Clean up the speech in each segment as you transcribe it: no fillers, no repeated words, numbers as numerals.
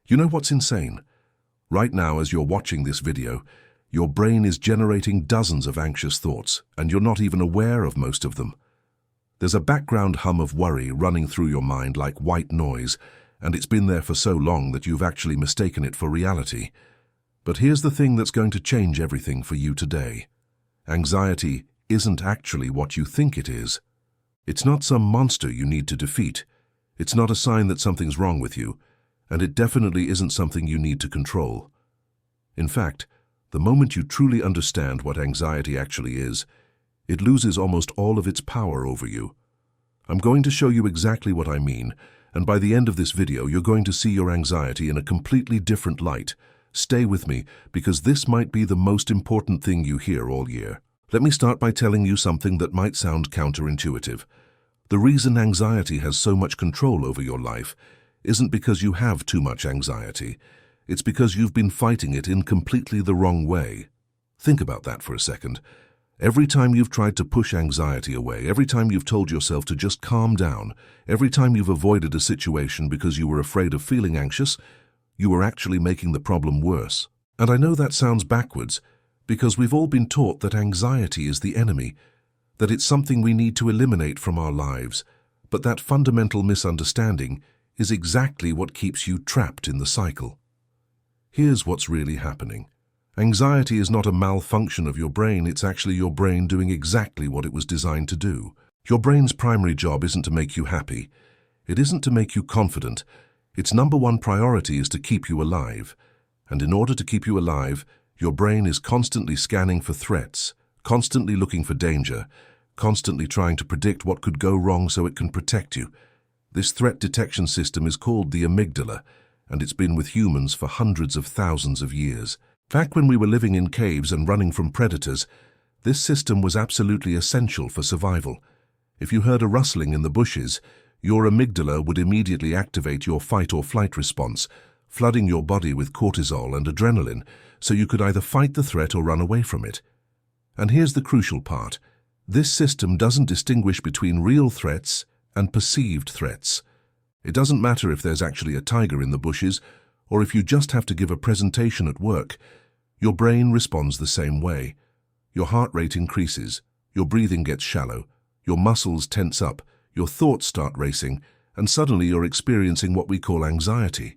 You know what's insane? Right now, as you're watching this video, your brain is generating dozens of anxious thoughts, and you're not even aware of most of them. There's a background hum of worry running through your mind like white noise, and it's been there for so long that you've actually mistaken it for reality. But here's the thing that's going to change everything for you today. Anxiety isn't actually what you think it is. It's not some monster you need to defeat. It's not a sign that something's wrong with you, and it definitely isn't something you need to control. In fact, the moment you truly understand what anxiety actually is, it loses almost all of its power over you. I'm going to show you exactly what I mean, and by the end of this video, you're going to see your anxiety in a completely different light. Stay with me, because this might be the most important thing you hear all year. Let me start by telling you something that might sound counterintuitive. The reason anxiety has so much control over your life isn't because you have too much anxiety. It's because you've been fighting it in completely the wrong way. Think about that for a second. Every time you've tried to push anxiety away, every time you've told yourself to just calm down, every time you've avoided a situation because you were afraid of feeling anxious, you were actually making the problem worse. And I know that sounds backwards, because we've all been taught that anxiety is the enemy, that it's something we need to eliminate from our lives, but that fundamental misunderstanding is exactly what keeps you trapped in the cycle. Here's what's really happening. Anxiety is not a malfunction of your brain, it's actually your brain doing exactly what it was designed to do. Your brain's primary job isn't to make you happy. It isn't to make you confident. Its number one priority is to keep you alive. And in order to keep you alive, your brain is constantly scanning for threats, constantly looking for danger, constantly trying to predict what could go wrong so it can protect you. This threat detection system is called the amygdala, and it's been with humans for hundreds of thousands of years. Back when we were living in caves and running from predators, this system was absolutely essential for survival. If you heard a rustling in the bushes, your amygdala would immediately activate your fight or flight response, flooding your body with cortisol and adrenaline, so you could either fight the threat or run away from it. And here's the crucial part. This system doesn't distinguish between real threats and perceived threats. It doesn't matter if there's actually a tiger in the bushes, or if you just have to give a presentation at work. Your brain responds the same way. Your heart rate increases, your breathing gets shallow, your muscles tense up, your thoughts start racing, and suddenly you're experiencing what we call anxiety.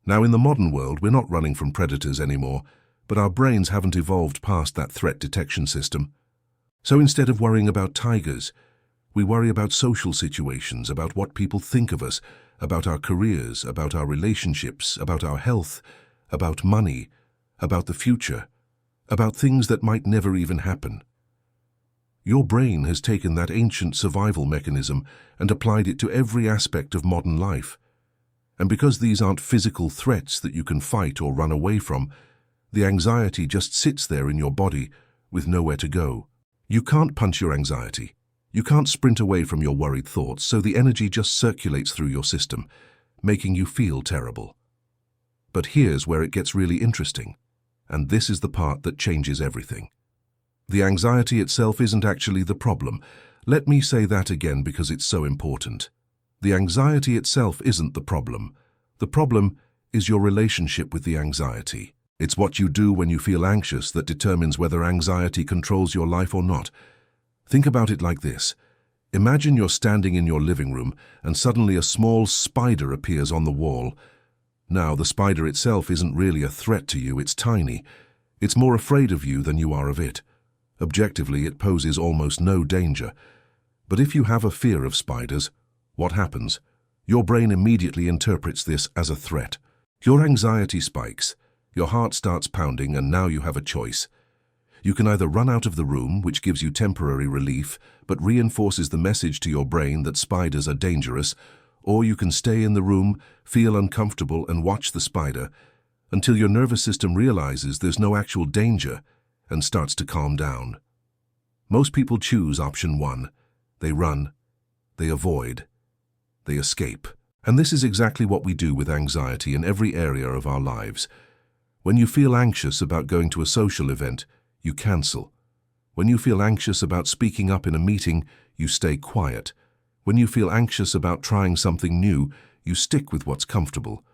Now, in the modern world, we're not running from predators anymore, but our brains haven't evolved past that threat detection system. So instead of worrying about tigers, we worry about social situations, about what people think of us, about our careers, about our relationships, about our health, about money, about the future, about things that might never even happen. Your brain has taken that ancient survival mechanism and applied it to every aspect of modern life. And because these aren't physical threats that you can fight or run away from, the anxiety just sits there in your body with nowhere to go. You can't punch your anxiety. You can't sprint away from your worried thoughts, so the energy just circulates through your system, making you feel terrible. But here's where it gets really interesting, and this is the part that changes everything. The anxiety itself isn't actually the problem. Let me say that again because it's so important. The anxiety itself isn't the problem. The problem is your relationship with the anxiety. It's what you do when you feel anxious that determines whether anxiety controls your life or not. Think about it like this. Imagine you're standing in your living room and suddenly a small spider appears on the wall. Now, the spider itself isn't really a threat to you, it's tiny. It's more afraid of you than you are of it. Objectively, it poses almost no danger. But if you have a fear of spiders, what happens? Your brain immediately interprets this as a threat. Your anxiety spikes, your heart starts pounding, and now you have a choice. You can either run out of the room, which gives you temporary relief, but reinforces the message to your brain that spiders are dangerous, or you can stay in the room, feel uncomfortable, and watch the spider until your nervous system realizes there's no actual danger and starts to calm down. Most people choose option one. They run, they avoid, they escape. And this is exactly what we do with anxiety in every area of our lives. When you feel anxious about going to a social event, you cancel. When you feel anxious about speaking up in a meeting, you stay quiet. When you feel anxious about trying something new, you stick with what's comfortable.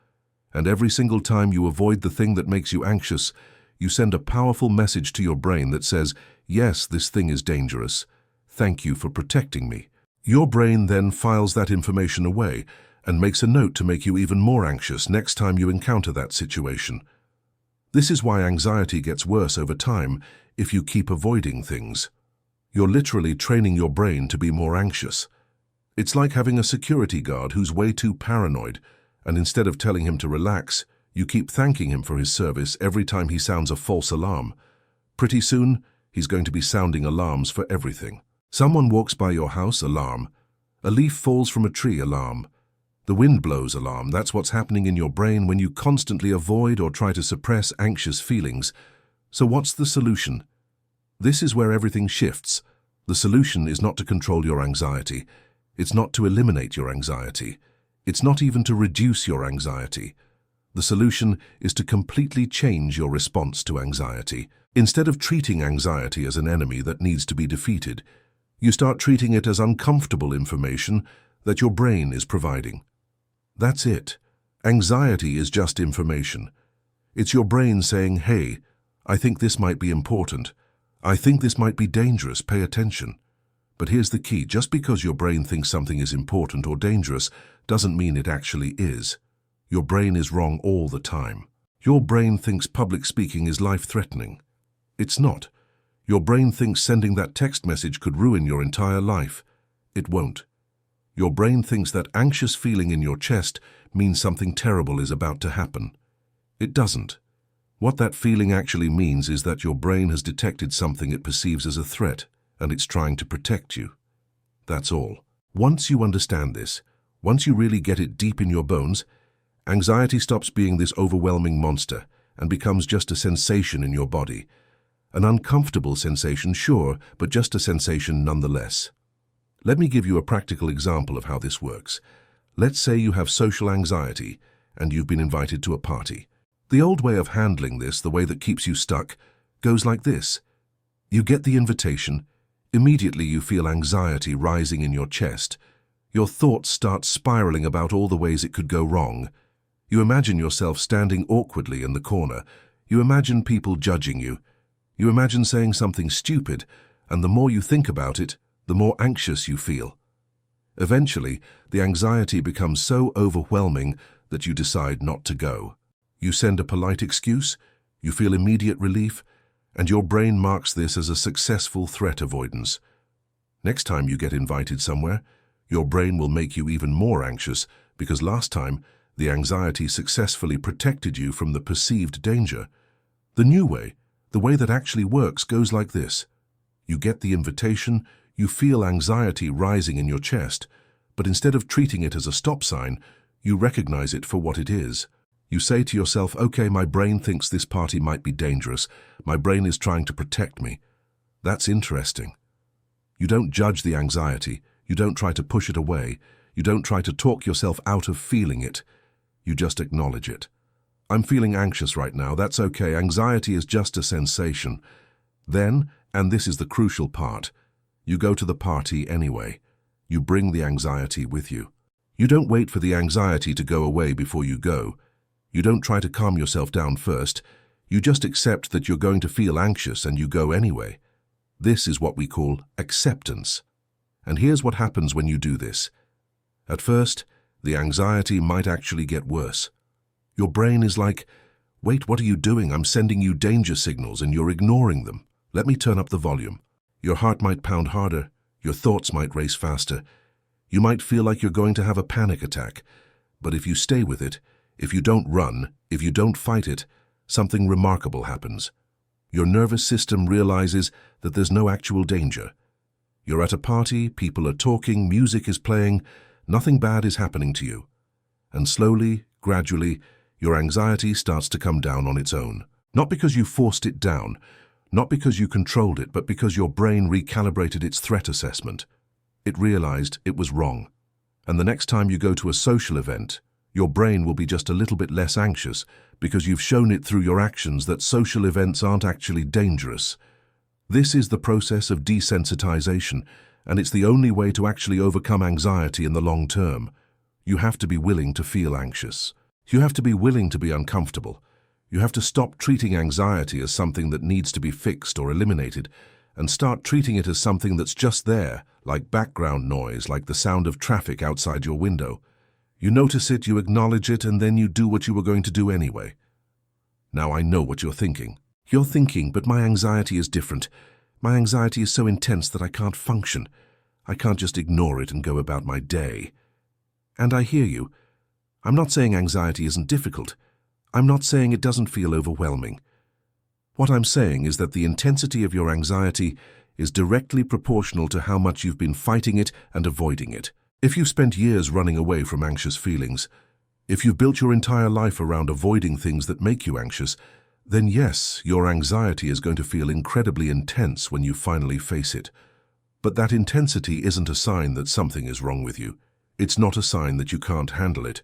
And every single time you avoid the thing that makes you anxious, you send a powerful message to your brain that says, yes, this thing is dangerous. Thank you for protecting me. Your brain then files that information away and makes a note to make you even more anxious next time you encounter that situation. This is why anxiety gets worse over time if you keep avoiding things. You're literally training your brain to be more anxious. It's like having a security guard who's way too paranoid, and instead of telling him to relax, you keep thanking him for his service every time he sounds a false alarm. Pretty soon, he's going to be sounding alarms for everything. Someone walks by your house, alarm. A leaf falls from a tree, alarm. The wind blows, alarm. That's what's happening in your brain when you constantly avoid or try to suppress anxious feelings. So what's the solution? This is where everything shifts. The solution is not to control your anxiety. It's not to eliminate your anxiety. It's not even to reduce your anxiety. The solution is to completely change your response to anxiety. Instead of treating anxiety as an enemy that needs to be defeated, you start treating it as uncomfortable information that your brain is providing. That's it. Anxiety is just information. It's your brain saying, hey, I think this might be important. I think this might be dangerous, pay attention. But here's the key, just because your brain thinks something is important or dangerous doesn't mean it actually is. Your brain is wrong all the time. Your brain thinks public speaking is life-threatening. It's not. Your brain thinks sending that text message could ruin your entire life. It won't. Your brain thinks that anxious feeling in your chest means something terrible is about to happen. It doesn't. What that feeling actually means is that your brain has detected something it perceives as a threat, and it's trying to protect you. That's all. Once you understand this, once you really get it deep in your bones, anxiety stops being this overwhelming monster and becomes just a sensation in your body. An uncomfortable sensation, sure, but just a sensation nonetheless. Let me give you a practical example of how this works. Let's say you have social anxiety and you've been invited to a party. The old way of handling this, the way that keeps you stuck, goes like this. You get the invitation. Immediately you feel anxiety rising in your chest. Your thoughts start spiraling about all the ways it could go wrong. You imagine yourself standing awkwardly in the corner. You imagine people judging you. You imagine saying something stupid, and the more you think about it, the more anxious you feel. Eventually, the anxiety becomes so overwhelming that you decide not to go. You send a polite excuse, you feel immediate relief, and your brain marks this as a successful threat avoidance. Next time you get invited somewhere, your brain will make you even more anxious because last time, the anxiety successfully protected you from the perceived danger. The new way, the way that actually works, goes like this. You get the invitation, you feel anxiety rising in your chest, but instead of treating it as a stop sign, you recognize it for what it is. You say to yourself, okay, my brain thinks this party might be dangerous. My brain is trying to protect me. That's interesting. You don't judge the anxiety. You don't try to push it away. You don't try to talk yourself out of feeling it. You just acknowledge it. I'm feeling anxious right now. That's okay. Anxiety is just a sensation. Then, and this is the crucial part, you go to the party anyway. You bring the anxiety with you. You don't wait for the anxiety to go away before you go. You don't try to calm yourself down first. You just accept that you're going to feel anxious and you go anyway. This is what we call acceptance. And here's what happens when you do this. At first, the anxiety might actually get worse. Your brain is like, wait, what are you doing? I'm sending you danger signals and you're ignoring them. Let me turn up the volume. Your heart might pound harder. Your thoughts might race faster. You might feel like you're going to have a panic attack. But if you stay with it, if you don't run, if you don't fight it, something remarkable happens. Your nervous system realizes that there's no actual danger. You're at a party, people are talking, music is playing, nothing bad is happening to you. And slowly, gradually, your anxiety starts to come down on its own. Not because you forced it down, not because you controlled it, but because your brain recalibrated its threat assessment. It realized it was wrong. And the next time you go to a social event, your brain will be just a little bit less anxious because you've shown it through your actions that social events aren't actually dangerous. This is the process of desensitization, and it's the only way to actually overcome anxiety in the long term. You have to be willing to feel anxious. You have to be willing to be uncomfortable. You have to stop treating anxiety as something that needs to be fixed or eliminated and start treating it as something that's just there, like background noise, like the sound of traffic outside your window. You notice it, you acknowledge it, and then you do what you were going to do anyway. Now I know what you're thinking. You're thinking, but my anxiety is different. My anxiety is so intense that I can't function. I can't just ignore it and go about my day. And I hear you. I'm not saying anxiety isn't difficult. I'm not saying it doesn't feel overwhelming. What I'm saying is that the intensity of your anxiety is directly proportional to how much you've been fighting it and avoiding it. If you've spent years running away from anxious feelings, if you've built your entire life around avoiding things that make you anxious, then yes, your anxiety is going to feel incredibly intense when you finally face it. But that intensity isn't a sign that something is wrong with you. It's not a sign that you can't handle it.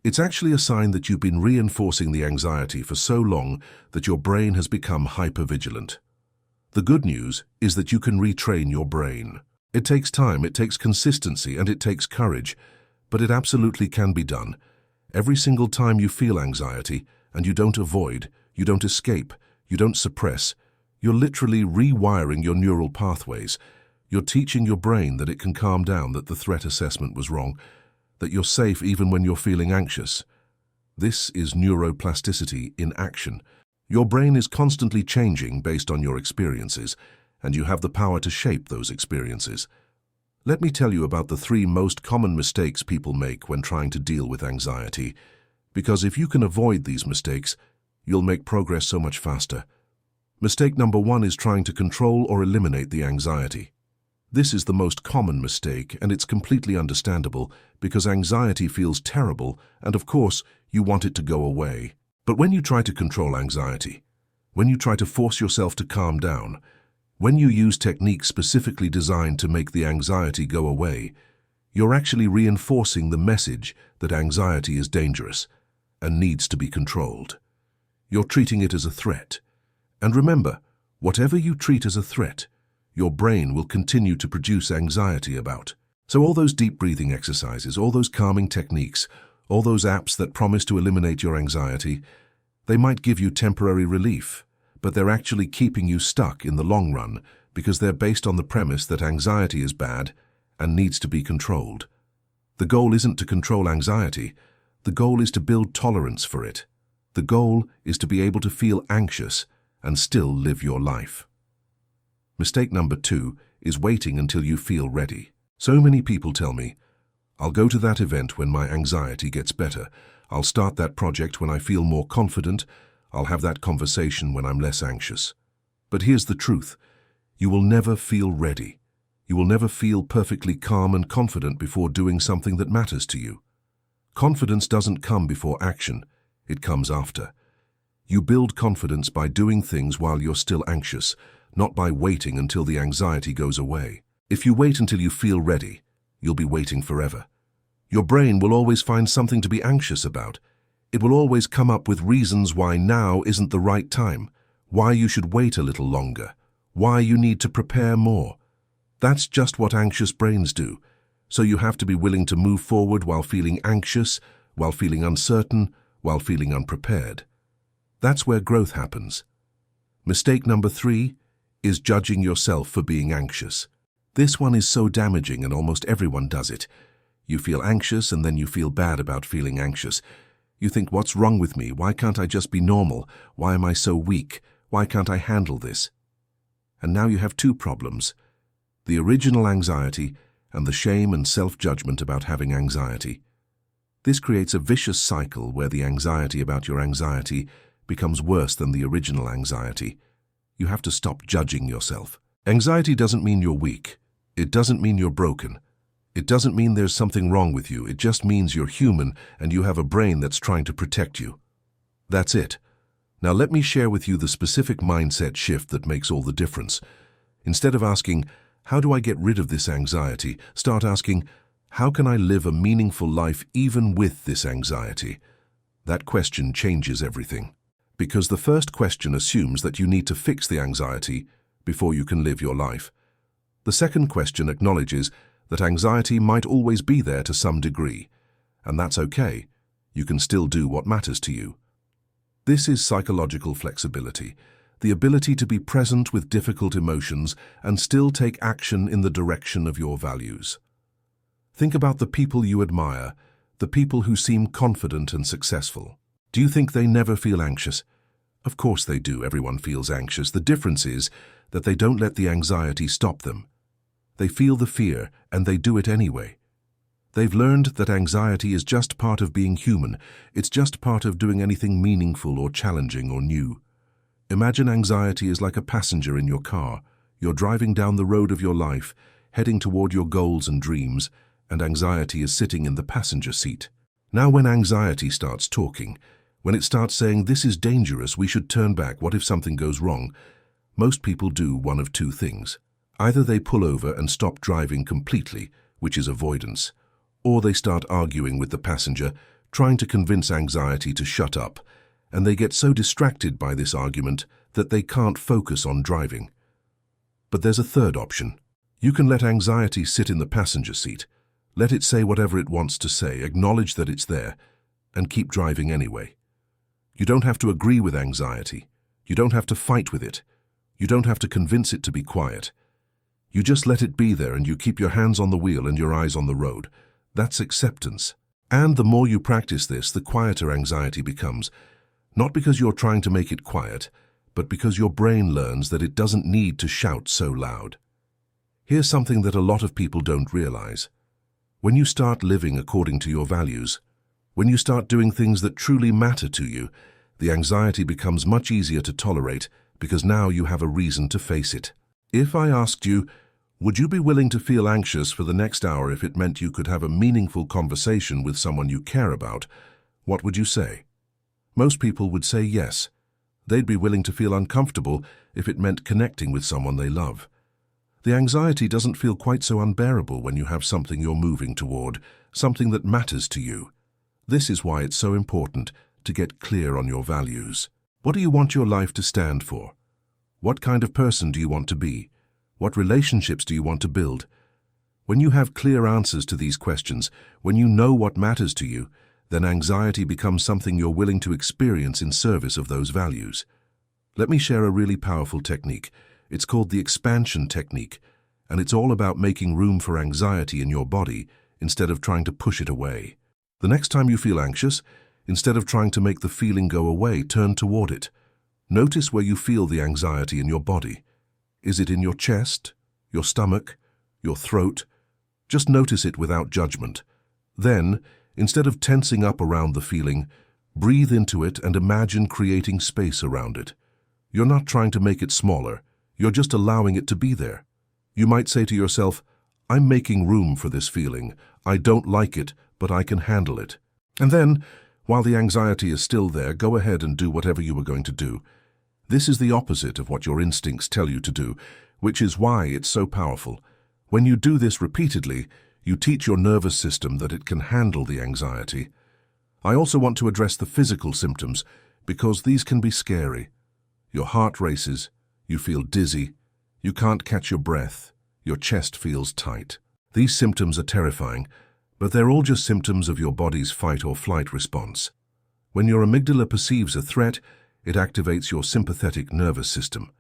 It's actually a sign that you've been reinforcing the anxiety for so long that your brain has become hypervigilant. The good news is that you can retrain your brain. It takes time, it takes consistency, and it takes courage, but it absolutely can be done. Every single time you feel anxiety, and you don't avoid, you don't escape, you don't suppress, you're literally rewiring your neural pathways. You're teaching your brain that it can calm down, that the threat assessment was wrong, that you're safe even when you're feeling anxious. This is neuroplasticity in action. Your brain is constantly changing based on your experiences, and you have the power to shape those experiences. Let me tell you about the 3 most common mistakes people make when trying to deal with anxiety, because if you can avoid these mistakes, you'll make progress so much faster. Mistake number 1 is trying to control or eliminate the anxiety. This is the most common mistake, and it's completely understandable because anxiety feels terrible, and of course, you want it to go away. But when you try to control anxiety, when you try to force yourself to calm down, when you use techniques specifically designed to make the anxiety go away, you're actually reinforcing the message that anxiety is dangerous and needs to be controlled. You're treating it as a threat. And remember, whatever you treat as a threat, your brain will continue to produce anxiety about. So all those deep breathing exercises, all those calming techniques, all those apps that promise to eliminate your anxiety, they might give you temporary relief, but they're actually keeping you stuck in the long run because they're based on the premise that anxiety is bad and needs to be controlled. The goal isn't to control anxiety. The goal is to build tolerance for it. The goal is to be able to feel anxious and still live your life. Mistake number 2 is waiting until you feel ready. So many people tell me, I'll go to that event when my anxiety gets better. I'll start that project when I feel more confident. I'll have that conversation when I'm less anxious. But here's the truth. You will never feel ready. You will never feel perfectly calm and confident before doing something that matters to you. Confidence doesn't come before action. It comes after. You build confidence by doing things while you're still anxious, not by waiting until the anxiety goes away. If you wait until you feel ready, you'll be waiting forever. Your brain will always find something to be anxious about. It will always come up with reasons why now isn't the right time, why you should wait a little longer, why you need to prepare more. That's just what anxious brains do. So you have to be willing to move forward while feeling anxious, while feeling uncertain, while feeling unprepared. That's where growth happens. Mistake number 3 is judging yourself for being anxious. This one is so damaging and almost everyone does it. You feel anxious and then you feel bad about feeling anxious. You think, what's wrong with me? Why can't I just be normal? Why am I so weak? Why can't I handle this? And now you have 2 problems. The original anxiety and the shame and self-judgment about having anxiety. This creates a vicious cycle where the anxiety about your anxiety becomes worse than the original anxiety. You have to stop judging yourself. Anxiety doesn't mean you're weak. It doesn't mean you're broken. It doesn't mean there's something wrong with you. It just means you're human and you have a brain that's trying to protect you. That's it. Now let me share with you the specific mindset shift that makes all the difference. Instead of asking, how do I get rid of this anxiety? Start asking, how can I live a meaningful life even with this anxiety? That question changes everything. Because the first question assumes that you need to fix the anxiety before you can live your life. The second question acknowledges that anxiety might always be there to some degree, and that's okay. you can still do what matters to you. This is psychological flexibility, the ability to be present with difficult emotions and still take action in the direction of your values. Think about the people you admire, the people who seem confident and successful. Do you think they never feel anxious? Of course they do. Everyone feels anxious. The difference is that they don't let the anxiety stop them. They feel the fear, and they do it anyway. They've learned that anxiety is just part of being human. It's just part of doing anything meaningful or challenging or new. Imagine anxiety is like a passenger in your car. You're driving down the road of your life, heading toward your goals and dreams, and anxiety is sitting in the passenger seat. Now when anxiety starts talking, when it starts saying, "This is dangerous, we should turn back, what if something goes wrong?" most people do one of two things. Either they pull over and stop driving completely, which is avoidance, or they start arguing with the passenger, trying to convince anxiety to shut up, and they get so distracted by this argument that they can't focus on driving. But there's a third option. You can let anxiety sit in the passenger seat, let it say whatever it wants to say, acknowledge that it's there, and keep driving anyway. You don't have to agree with anxiety. You don't have to fight with it. You don't have to convince it to be quiet. You just let it be there and you keep your hands on the wheel and your eyes on the road. That's acceptance. And the more you practice this, the quieter anxiety becomes. Not because you're trying to make it quiet, but because your brain learns that it doesn't need to shout so loud. Here's something that a lot of people don't realize. When you start living according to your values, when you start doing things that truly matter to you, the anxiety becomes much easier to tolerate because now you have a reason to face it. If I asked you, would you be willing to feel anxious for the next hour if it meant you could have a meaningful conversation with someone you care about, what would you say? Most people would say yes. They'd be willing to feel uncomfortable if it meant connecting with someone they love. The anxiety doesn't feel quite so unbearable when you have something you're moving toward, something that matters to you. This is why it's so important to get clear on your values. What do you want your life to stand for? What kind of person do you want to be? What relationships do you want to build? When you have clear answers to these questions, when you know what matters to you, then anxiety becomes something you're willing to experience in service of those values. Let me share a really powerful technique. It's called the expansion technique, and it's all about making room for anxiety in your body instead of trying to push it away. The next time you feel anxious, instead of trying to make the feeling go away, turn toward it. Notice where you feel the anxiety in your body. Is it in your chest, your stomach, your throat? Just notice it without judgment. Then, instead of tensing up around the feeling, breathe into it and imagine creating space around it. You're not trying to make it smaller. You're just allowing it to be there. You might say to yourself, "I'm making room for this feeling. I don't like it, but I can handle it." And then, while the anxiety is still there, go ahead and do whatever you were going to do. This is the opposite of what your instincts tell you to do, which is why it's so powerful. When you do this repeatedly, you teach your nervous system that it can handle the anxiety. I also want to address the physical symptoms, because these can be scary. Your heart races, you feel dizzy, you can't catch your breath, your chest feels tight. These symptoms are terrifying, but they're all just symptoms of your body's fight or flight response. When your amygdala perceives a threat, it activates your sympathetic nervous system.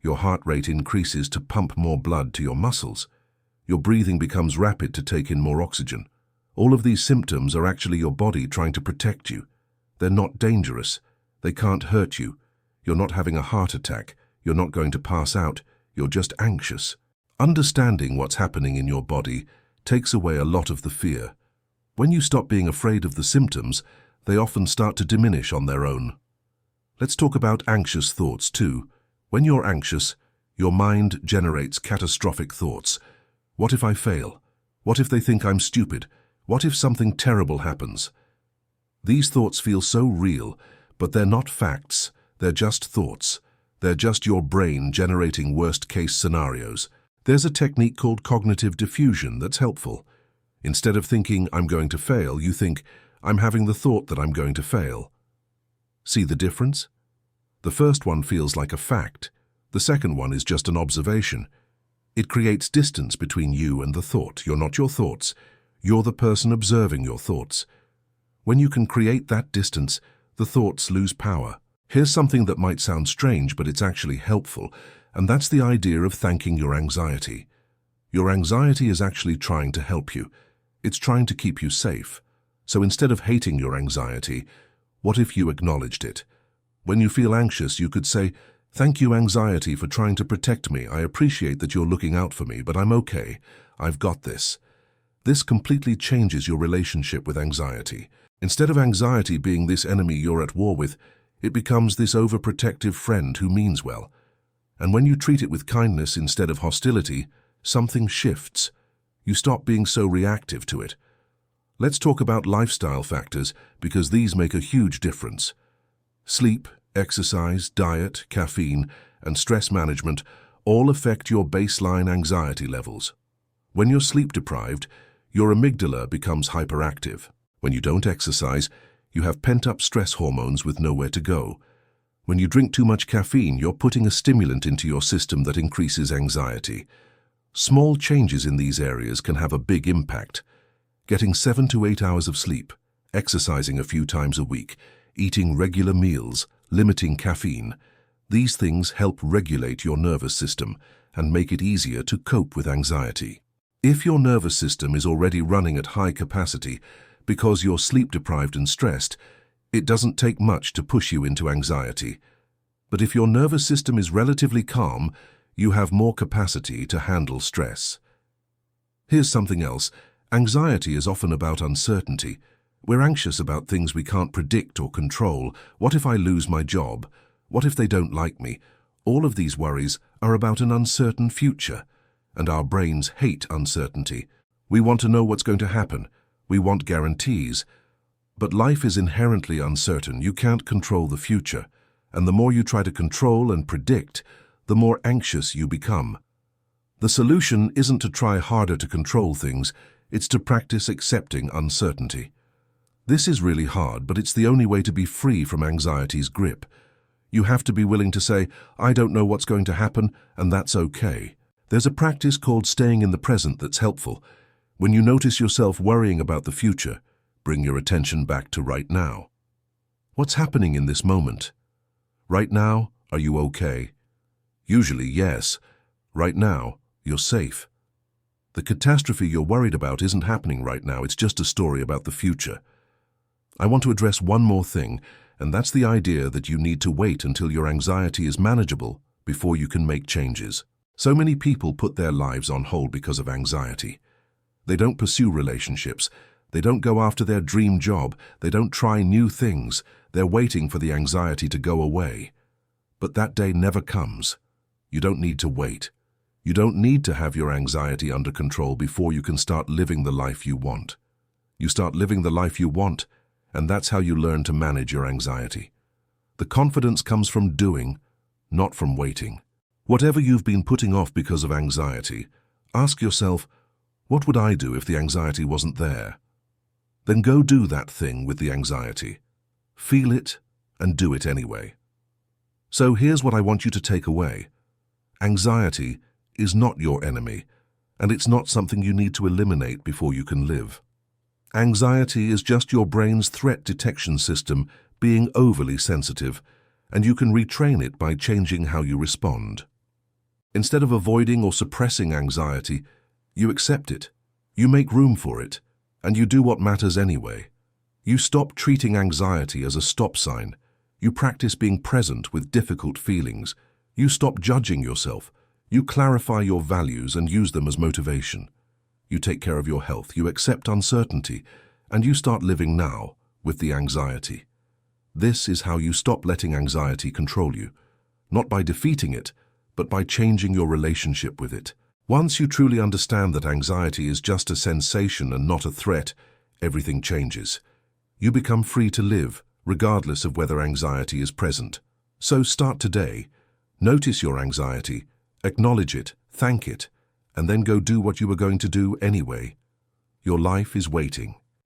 Your heart rate increases to pump more blood to your muscles. Your breathing becomes rapid to take in more oxygen. All of these symptoms are actually your body trying to protect you. They're not dangerous. They can't hurt you. You're not having a heart attack. You're not going to pass out. You're just anxious. Understanding what's happening in your body takes away a lot of the fear. When you stop being afraid of the symptoms, they often start to diminish on their own. Let's talk about anxious thoughts too. When you're anxious, your mind generates catastrophic thoughts. What if I fail? What if they think I'm stupid? What if something terrible happens? These thoughts feel so real, but they're not facts. They're just thoughts. They're just your brain generating worst-case scenarios. There's a technique called cognitive diffusion that's helpful. Instead of thinking, "I'm going to fail," you think, "I'm having the thought that I'm going to fail." See the difference? The first one feels like a fact. The second one is just an observation. It creates distance between you and the thought. You're not your thoughts. You're the person observing your thoughts. When you can create that distance, the thoughts lose power. Here's something that might sound strange, but it's actually helpful, and that's the idea of thanking your anxiety. Your anxiety is actually trying to help you. It's trying to keep you safe. So instead of hating your anxiety, what if you acknowledged it? When you feel anxious, you could say, "Thank you, anxiety, for trying to protect me. I appreciate that you're looking out for me, but I'm okay. I've got this." This completely changes your relationship with anxiety. Instead of anxiety being this enemy you're at war with, it becomes this overprotective friend who means well. And when you treat it with kindness instead of hostility, something shifts. You stop being so reactive to it. Let's talk about lifestyle factors, because these make a huge difference. Sleep, exercise, diet, caffeine, and stress management all affect your baseline anxiety levels. When you're sleep deprived, your amygdala becomes hyperactive. When you don't exercise, you have pent-up stress hormones with nowhere to go. When you drink too much caffeine, you're putting a stimulant into your system that increases anxiety. Small changes in these areas can have a big impact. Getting 7 to 8 hours of sleep, exercising a few times a week, eating regular meals, limiting caffeine, these things help regulate your nervous system and make it easier to cope with anxiety. If your nervous system is already running at high capacity because you're sleep-deprived and stressed, it doesn't take much to push you into anxiety. But if your nervous system is relatively calm, you have more capacity to handle stress. Here's something else. Anxiety is often about uncertainty. We're anxious about things we can't predict or control. What if I lose my job? What if they don't like me? All of these worries are about an uncertain future, and our brains hate uncertainty. We want to know what's going to happen. We want guarantees. But life is inherently uncertain. You can't control the future, and the more you try to control and predict, the more anxious you become. The solution isn't to try harder to control things. It's to practice accepting uncertainty. This is really hard, but it's the only way to be free from anxiety's grip. You have to be willing to say, "I don't know what's going to happen," and that's okay. There's a practice called staying in the present that's helpful. When you notice yourself worrying about the future, bring your attention back to right now. What's happening in this moment? Right now, are you okay? Usually, yes. Right now, you're safe. The catastrophe you're worried about isn't happening right now, it's just a story about the future. I want to address one more thing, and that's the idea that you need to wait until your anxiety is manageable before you can make changes. So many people put their lives on hold because of anxiety. They don't pursue relationships. They don't go after their dream job. They don't try new things. They're waiting for the anxiety to go away. But that day never comes. You don't need to wait. You don't need to have your anxiety under control before you can start living the life you want. You start living the life you want, and that's how you learn to manage your anxiety. The confidence comes from doing, not from waiting. Whatever you've been putting off because of anxiety, ask yourself, what would I do if the anxiety wasn't there? Then go do that thing with the anxiety. Feel it and do it anyway. So here's what I want you to take away. Anxiety is not your enemy, and it's not something you need to eliminate before you can live. Anxiety is just your brain's threat detection system being overly sensitive, and you can retrain it by changing how you respond. Instead of avoiding or suppressing anxiety, you accept it, you make room for it, and you do what matters anyway. You stop treating anxiety as a stop sign. You practice being present with difficult feelings. You stop judging yourself. You clarify your values and use them as motivation. You take care of your health, you accept uncertainty, and you start living now with the anxiety. This is how you stop letting anxiety control you, not by defeating it, but by changing your relationship with it. Once you truly understand that anxiety is just a sensation and not a threat, everything changes. You become free to live, regardless of whether anxiety is present. So start today. Notice your anxiety, acknowledge it, thank it, and then go do what you were going to do anyway. Your life is waiting.